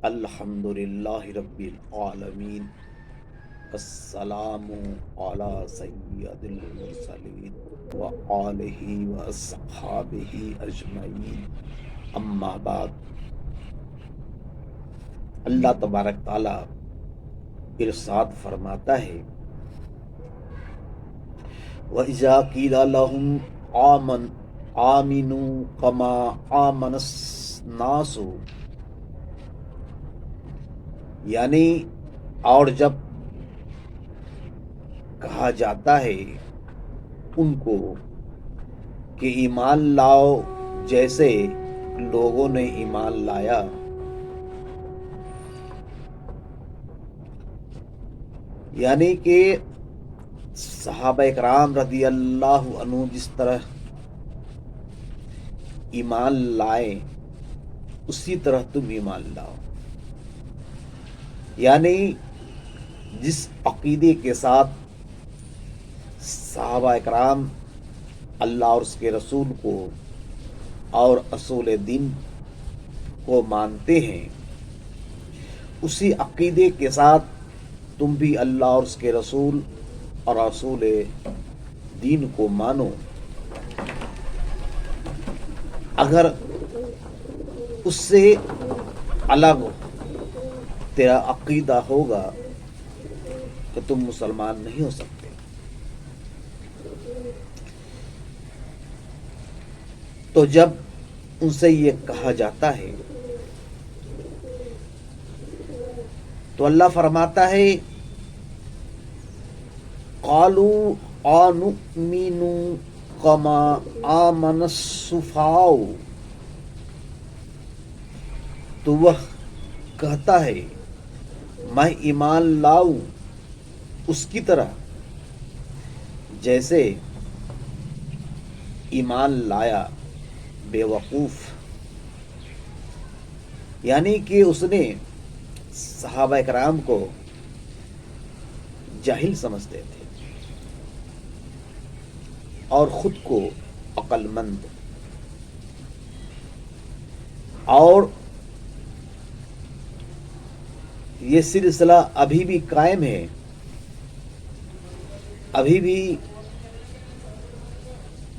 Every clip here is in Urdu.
الحمد للہ رب العالمین، السلام علی سید المرسلین وآلہ واصحابہ اجمعین، اما بعد۔ اللہ تبارک تعالی ارشاد فرماتا ہے، وَإِذَا قِيلَ لَهُمْ آمِنُوا كَمَا آمَنَ النَّاسُ، یعنی اور جب کہا جاتا ہے ان کو کہ ایمان لاؤ جیسے لوگوں نے ایمان لایا، یعنی کہ صحابہ کرام رضی اللہ عنہ جس طرح ایمان لائے اسی طرح تم ایمان لاؤ، یعنی جس عقیدے کے ساتھ صحابہ کرام اللہ اور اس کے رسول کو اور اصول دین کو مانتے ہیں، اسی عقیدے کے ساتھ تم بھی اللہ اور اس کے رسول اور اصول دین کو مانو۔ اگر اس سے الگ تیرا عقیدہ ہوگا تو تم مسلمان نہیں ہو سکتے۔ تو جب ان سے یہ کہا جاتا ہے تو اللہ فرماتا ہے، قالوا انؤمن کما آمن السفہاء، تو وہ کہتا ہے میں ایمان لاؤں اس کی طرح جیسے ایمان لایا بے وقوف، یعنی کہ اس نے صحابہ کرام کو جاہل سمجھتے تھے اور خود کو عقل مند، اور یہ سلسلہ ابھی بھی قائم ہے، ابھی بھی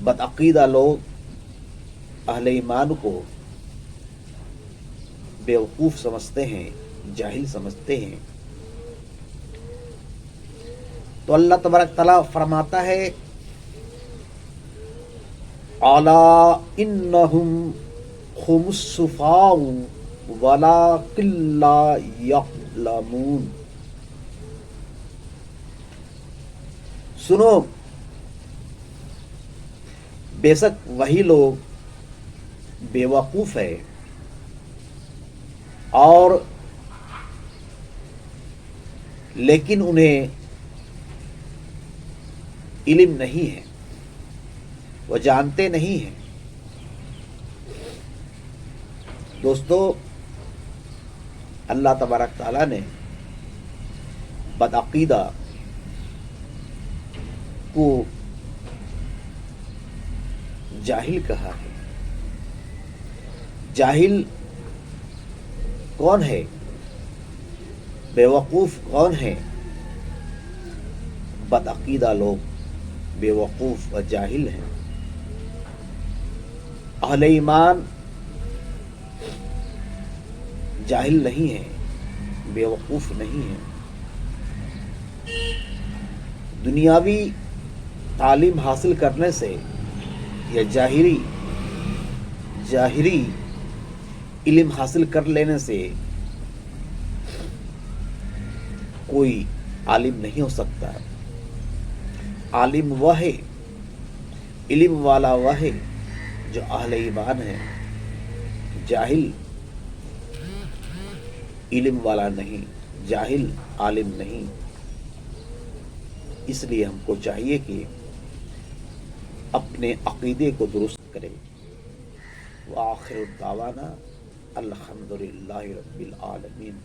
بدعقیدہ لوگ اہل ایمان کو بیوقوف سمجھتے ہیں، جاہل سمجھتے ہیں۔ تو اللہ تبارک تعالیٰ فرماتا ہے، الا انہم هم السفہاء ولکن لا یعلمون، سنو بے شک وہی لوگ بے وقوف ہے اور لیکن انہیں علم نہیں ہے، وہ جانتے نہیں ہیں۔ دوستو، اللہ تبارک تعالیٰ نے بدعقیدہ کو جاہل کہا ہے۔ جاہل کون ہے؟ بے وقوف کون ہے؟ بدعقیدہ لوگ بے وقوف و جاہل ہیں۔ اہل ایمان جاہل نہیں ہیں، بے وقوف نہیں ہیں۔ دنیاوی تعلیم حاصل کرنے سے یا ظاہری علم حاصل کر لینے سے کوئی عالم نہیں ہو سکتا۔ عالم وہ ہے، علم والا وہ ہے جو اہل ایمان ہے، جاہل علم والا نہیں، جاہل عالم نہیں۔ اس لیے ہم کو چاہیے کہ اپنے عقیدے کو درست کریں۔ وآخر دعوانا الحمد للہ رب العالمین۔